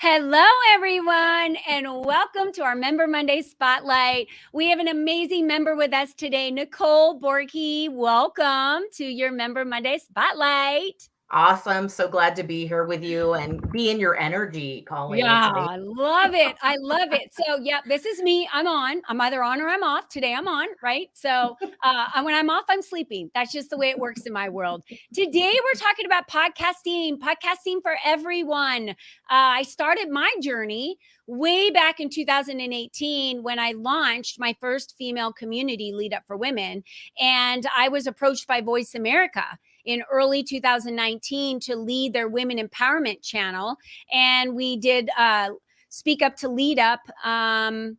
Hello, everyone, and welcome to our Member Monday Spotlight. We have an amazing member with us today, Nicole Borghi. Welcome to your Member Monday Spotlight. Awesome. So glad to be here with you and be in your energy, Colleen. Yeah, It's amazing. I love it. I love it. So, yeah, this is me. I'm on. I'm either on or I'm off. Today I'm on, right? So, when I'm off, I'm sleeping. That's just the way it works in my world. Today we're talking about podcasting for everyone. I started my journey way back in 2018 when I launched my first female community, Lead Up for Women. And I was approached by Voice America in early 2019 to lead their women empowerment channel. And we did Speak Up to Lead Up podcast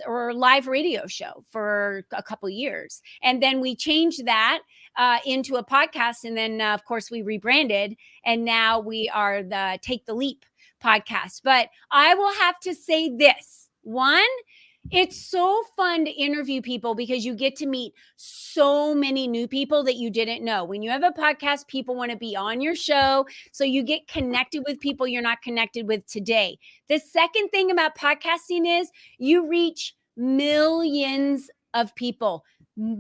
or live radio show for a couple years. And then we changed that into a podcast. And then, of course, we rebranded. And now we are the Take the Leap podcast. But I will have to say this. One, it's so fun to interview people because you get to meet so many new people that you didn't know. When you have a podcast, people want to be on your show. So you get connected with people you're not connected with today. The second thing about podcasting is you reach millions of people, not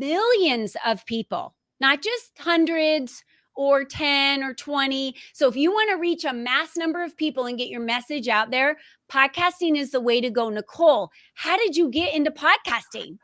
just hundreds or 10 or 20. So if you want to reach a mass number of people and get your message out there, podcasting is the way to go. Nicole, how did you get into podcasting?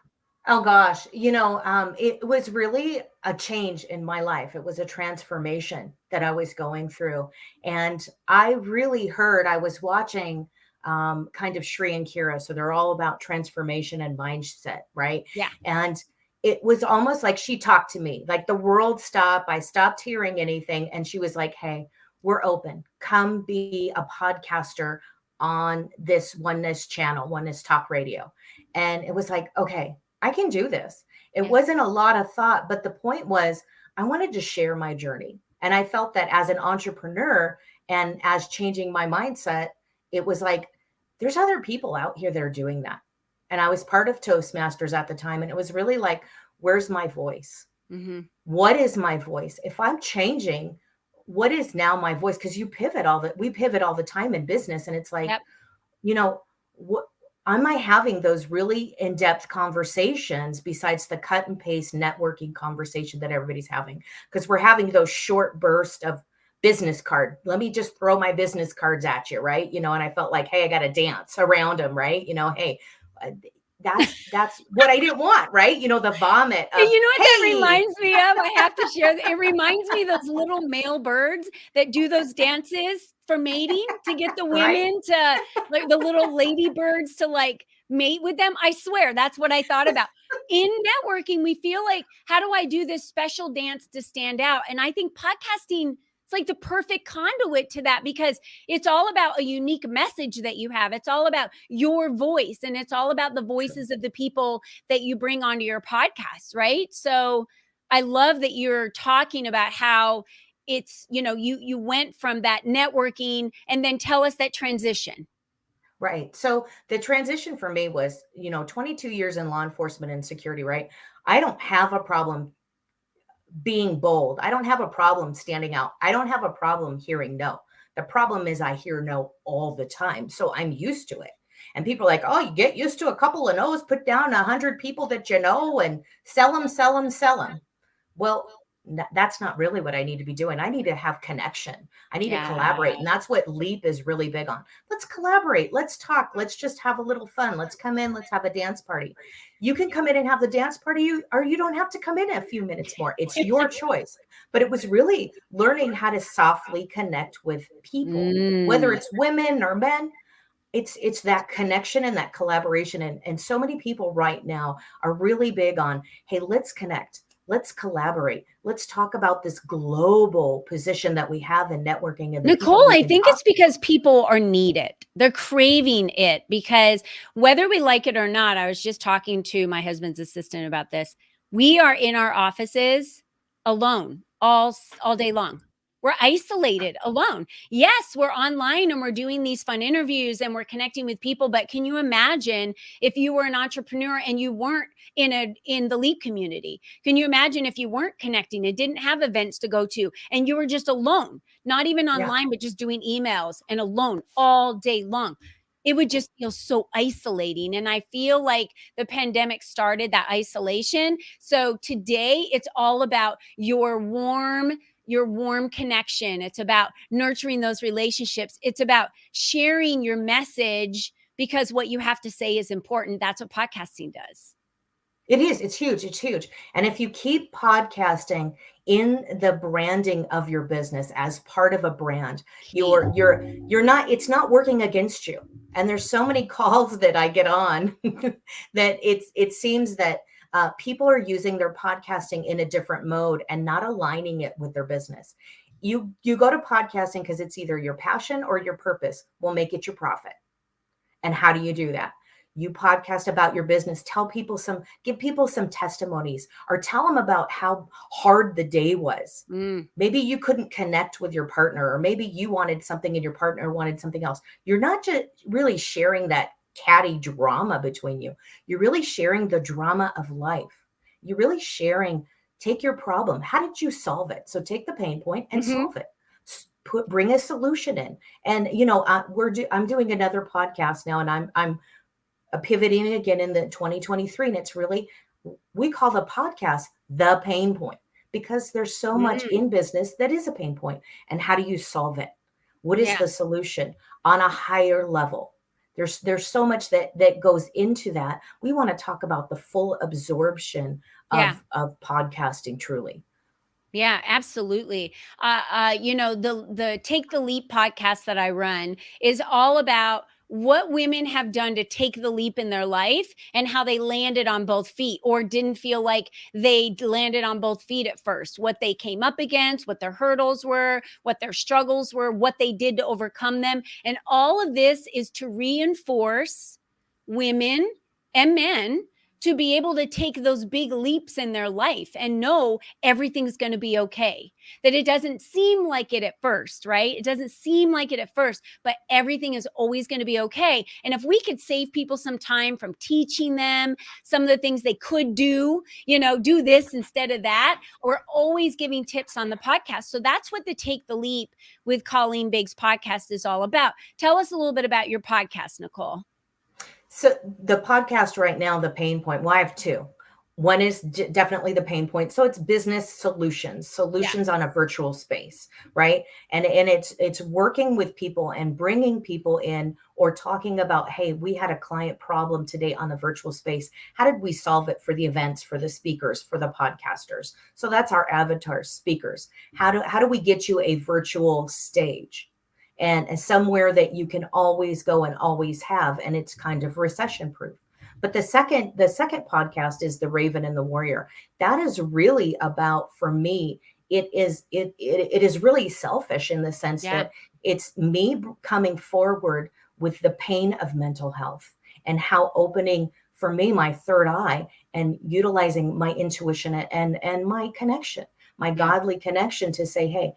Oh gosh, it was really a change in my life. It was a transformation that I was going through. And I really I was watching kind of Shri and Kira. So they're all about transformation and mindset, right? Yeah. And it was almost like she talked to me, like the world stopped. I stopped hearing anything. And she was like, hey, we're open. Come be a podcaster on this Oneness channel, Oneness Talk Radio. And it was like, okay, I can do this. It wasn't a lot of thought, but the point was I wanted to share my journey. And I felt that as an entrepreneur and as changing my mindset, it was like, there's other people out here that are doing that. And I was part of Toastmasters at the time. And it was really like, where's my voice? Mm-hmm. What is my voice? If I'm changing, what is now my voice? Because we pivot all the time in business. And it's like, what am I having those really in-depth conversations besides the cut and paste networking conversation that everybody's having? Because we're having those short bursts of business card. Let me just throw my business cards at you, right? And I felt like, hey, I got to dance around them, right? Hey, that's what I didn't want, right? The vomit. You know what that reminds me of? I have to share. It reminds me of those little male birds that do those dances for mating to get the women to, like the little ladybirds to like mate with them. I swear that's what I thought about. In networking, we feel like, how do I do this special dance to stand out? And I think podcasting, it's like the perfect conduit to that because it's all about a unique message that you have. It's all about your voice and it's all about the voices of the people that you bring onto your podcast, right? So I love that you're talking about how it's, you went from that networking and then tell us that transition. Right. So the transition for me was, 22 years in law enforcement and security, right? I don't have a problem being bold. I don't have a problem standing out. I don't have a problem hearing no. The problem is I hear no all the time. So I'm used to it. And people are like, oh, you get used to a couple of no's, put down 100 people that you know and sell them. Well, that's not really what I need to be doing. I need to have connection. I need to collaborate. And that's what Leap is really big on. Let's collaborate. Let's talk. Let's just have a little fun. Let's come in. Let's have a dance party. You can come in and have the dance party or you don't have to come in a few minutes more. It's your choice. But it was really learning how to softly connect with people, whether it's women or men. It's that connection and that collaboration. And so many people right now are really big on, hey, let's connect. Let's collaborate. Let's talk about this global position that we have in networking. And Nicole, I think it's because people are needed. They're craving it because whether we like it or not, I was just talking to my husband's assistant about this. We are in our offices alone all day long. We're isolated, alone. Yes, we're online and we're doing these fun interviews and we're connecting with people, but can you imagine if you were an entrepreneur and you weren't in the Leap community? Can you imagine if you weren't connecting and didn't have events to go to and you were just alone, not even Yeah. online, but just doing emails and alone all day long? It would just feel so isolating. And I feel like the pandemic started that isolation. So today it's all about your warm connection. It's about nurturing those relationships. It's about sharing your message because what you have to say is important. That's what podcasting does. It is. It's huge. It's huge. And if you keep podcasting in the branding of your business as part of a brand, Key. you're not, it's not working against you. And there's so many calls that I get on that it seems that people are using their podcasting in a different mode and not aligning it with their business. You go to podcasting because it's either your passion or your purpose will make it your profit. And how do you do that? You podcast about your business, give people some testimonies, or tell them about how hard the day was. Maybe you couldn't connect with your partner, or maybe you wanted something and your partner wanted something else. You're not just really sharing that catty drama between you. You're really sharing the drama of life. You're really sharing, take your problem. How did you solve it? So take the pain point and solve it. Bring a solution in. And I'm doing another podcast now, and I'm pivoting again in the 2023, and it's really, we call the podcast The Pain Point, because there's so much in business that is a pain point. And how do you solve it? What is the solution on a higher level? There's so much that goes into that. We want to talk about the full absorption of podcasting, truly. Yeah, absolutely. The Take the Leap podcast that I run is all about what women have done to take the leap in their life and how they landed on both feet or didn't feel like they landed on both feet at first, what they came up against, what their hurdles were, what their struggles were, what they did to overcome them. And all of this is to reinforce women and men to be able to take those big leaps in their life and know everything's going to be okay. That it doesn't seem like it at first, right? It doesn't seem like it at first, but everything is always going to be okay. And if we could save people some time from teaching them some of the things they could do, do this instead of that, we're always giving tips on the podcast. So that's what the Take the Leap with Colleen Biggs podcast is all about. Tell us a little bit about your podcast, Nicole. So the podcast right now, The Pain Point, well, I have two. One is definitely The Pain Point. So it's business solutions on a virtual space, right? And it's working with people and bringing people in, or talking about, hey, we had a client problem today on the virtual space. How did we solve it for the events, for the speakers, for the podcasters? So that's our avatar speakers. How do we get you a virtual stage? And somewhere that you can always go and always have, and it's kind of recession proof. But the second podcast is The Raven and the Warrior. That is really about, for me, it is really selfish in the sense that it's me coming forward with the pain of mental health and how opening, for me, my third eye and utilizing my intuition and my connection, my godly connection, to say, hey,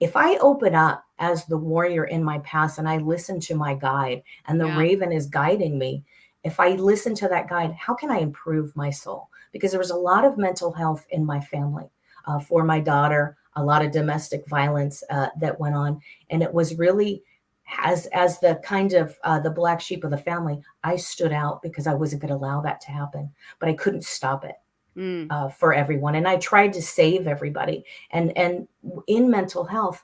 if I open up as the warrior in my past and I listen to my guide, and the raven is guiding me, if I listen to that guide, how can I improve my soul? Because there was a lot of mental health in my family for my daughter, a lot of domestic violence that went on. And it was really, as the kind of the black sheep of the family, I stood out because I wasn't going to allow that to happen, but I couldn't stop it. For everyone. And I tried to save everybody. And in mental health,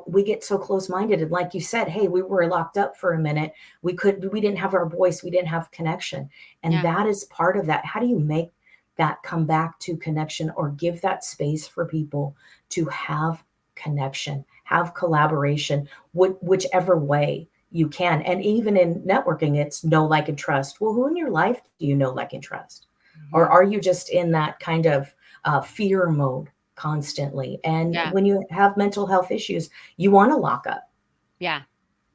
we get so close-minded. And like you said, hey, we were locked up for a minute. We didn't have our voice. We didn't have connection. And that is part of that. How do you make that come back to connection, or give that space for people to have connection, have collaboration, whichever way you can? And even in networking, it's know, like, and trust. Well, who in your life do you know, like, and trust? Or are you just in that kind of fear mode constantly? And when you have mental health issues, you want to lock up. Yeah.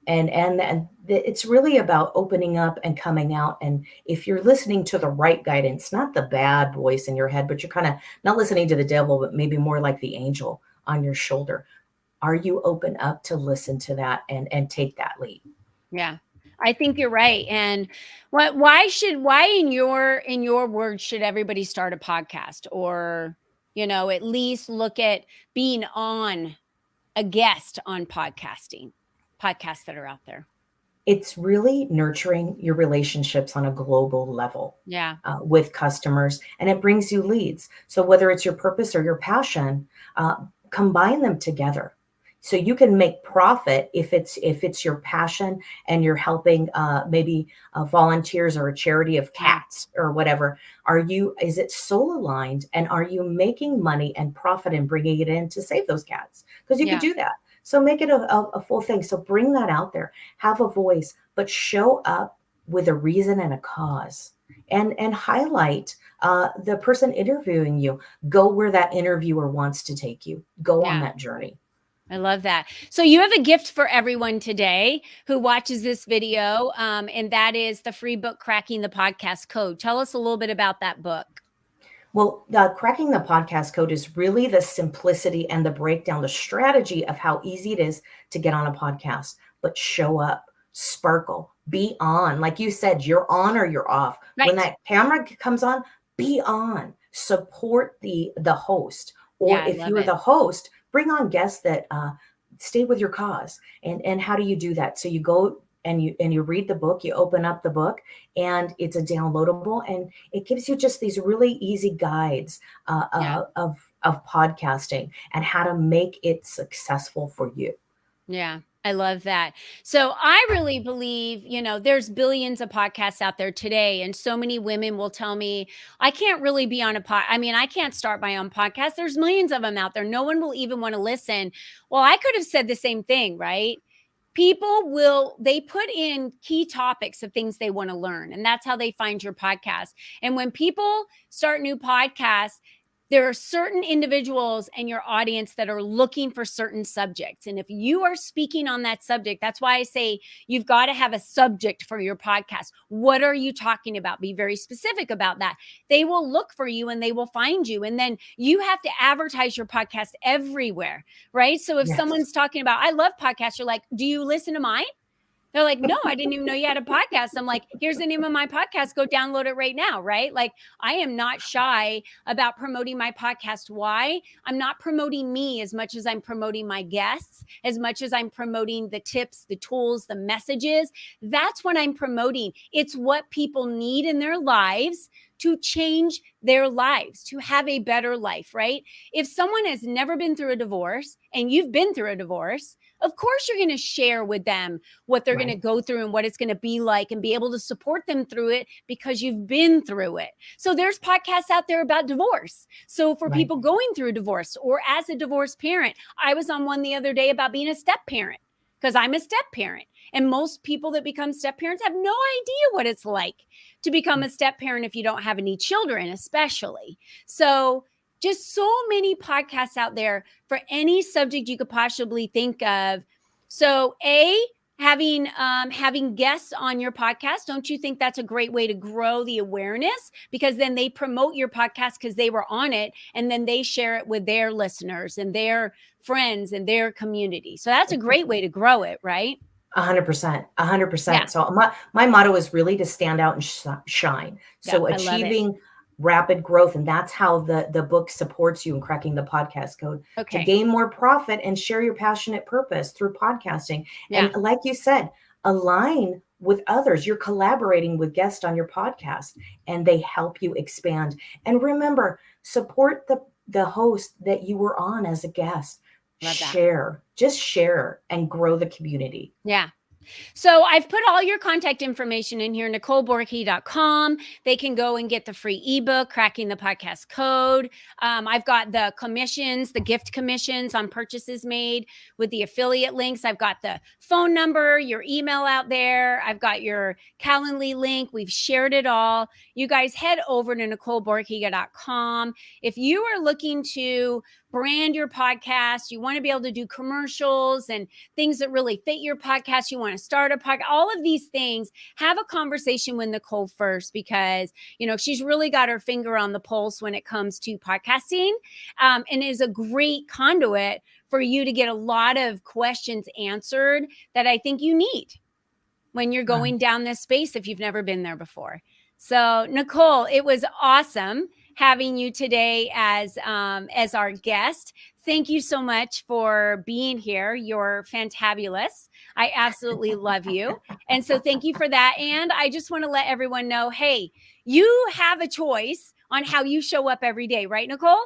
And it's really about opening up and coming out. And if you're listening to the right guidance, not the bad voice in your head, but you're kind of not listening to the devil, but maybe more like the angel on your shoulder, Are you open up to listen to that and take that lead? Yeah. I think you're right. And why in your words should everybody start a podcast, or, at least look at being on a guest on podcasts that are out there? It's really nurturing your relationships on a global level Yeah. with customers, and it brings you leads. So whether it's your purpose or your passion, combine them together. So you can make profit if it's your passion and you're helping maybe volunteers or a charity of Yeah. cats or whatever. Is it soul aligned, and are you making money and profit and bringing it in to save those cats? Because you could Yeah. do that. So make it a full thing. So bring that out there, have a voice, but show up with a reason and a cause, and highlight the person interviewing you. Go where that interviewer wants to take you. Go on Yeah. that journey. I love that. So you have a gift for everyone today who watches this video, and that is the free book, Cracking the Podcast Code. Tell us a little bit about that book. Well, cracking the podcast code is really the simplicity and the breakdown, the strategy of how easy it is to get on a podcast, but show up, sparkle, be on. Like you said, you're on or you're off. Right. When that camera comes on, be on. Support the host. Or Yeah, I if love you're it. the host, bring on guests that stay with your cause. And how do you do that? So you go and you read the book, you open up the book, and it's a downloadable, and it gives you just these really easy guides Yeah. of podcasting and how to make it successful for you. Yeah, I love that. So I really believe, there's billions of podcasts out there today. And so many women will tell me, I can't really be on I can't start my own podcast. There's millions of them out there. No one will even want to listen. Well, I could have said the same thing, right? They put in key topics of things they want to learn. And that's how they find your podcast. And when people start new podcasts, there are certain individuals in your audience that are looking for certain subjects. And if you are speaking on that subject, that's why I say you've got to have a subject for your podcast. What are you talking about? Be very specific about that. They will look for you and they will find you. And then you have to advertise your podcast everywhere, right? So if Yes. someone's talking about, I love podcasts, you're like, do you listen to mine? They're like, no, I didn't even know you had a podcast. I'm like, here's the name of my podcast. Go download it right now. Right. Like, I am not shy about promoting my podcast. Why? I'm not promoting me as much as I'm promoting my guests, as much as I'm promoting the tips, the tools, the messages. That's what I'm promoting. It's what people need in their lives to change their lives, to have a better life, right? If someone has never been through a divorce and you've been through a divorce, of course you're going to share with them what they're going to go through and what it's going to be like, and be able to support them through it because you've been through it. So there's podcasts out there about divorce. So for people going through divorce or as a divorced parent, I was on one the other day about being a step parent, because I'm a step parent. And most people that become step parents have no idea what it's like to become a step parent if you don't have any children, especially. So just so many podcasts out there for any subject you could possibly think of. So having guests on your podcast, don't you think that's a great way to grow the awareness? Because then they promote your podcast because they were on it, and then they share it with their listeners and their friends and their community. So that's a great way to grow it, right? 100%, Yeah. 100%. So my motto is really to stand out and shine. Yeah, So I love it. achieving rapid growth, and that's how the book supports you in cracking the podcast code, to Okay. gain more profit and share your passionate purpose through podcasting. Yeah. And like you said, align with others. You're collaborating with guests on your podcast, and they help you expand. And remember, support the host that you were on as a guest. Love that. Just share and grow the community. Yeah. So I've put all your contact information in here, NicoleBorghi.com. They can go and get the free ebook, Cracking the Podcast Code. I've got the commissions, the gift commissions on purchases made with the affiliate links. I've got the phone number, your email out there. I've got your Calendly link. We've shared it all. You guys head over to NicoleBorghi.com. If you are looking to brand your podcast, you want to be able to do commercials and things that really fit your podcast, you want to start a podcast, all of these things, have a conversation with Nicole first, because, she's really got her finger on the pulse when it comes to podcasting, and is a great conduit for you to get a lot of questions answered that I think you need when you're going down this space if you've never been there before. So Nicole, it was awesome having you today as our guest. Thank you so much for being here. You're fantabulous. I absolutely love you. And so thank you for that. And I just want to let everyone know, hey, you have a choice on how you show up every day, right, Nicole?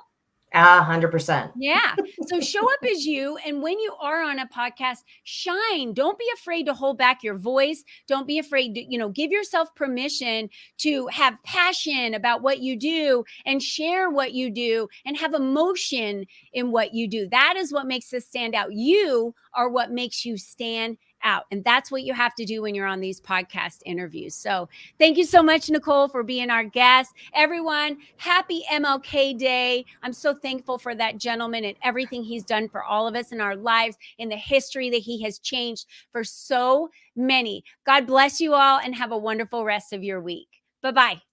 100%. Yeah. So show up as you. And when you are on a podcast, shine. Don't be afraid to hold back your voice. Don't be afraid to, give yourself permission to have passion about what you do and share what you do and have emotion in what you do. That is what makes us stand out. You are what makes you stand out. And that's what you have to do when you're on these podcast interviews. So thank you so much, Nicole, for being our guest. Everyone, happy MLK Day. I'm so thankful for that gentleman and everything he's done for all of us in our lives, in the history that he has changed for so many. God bless you all and have a wonderful rest of your week. Bye-bye.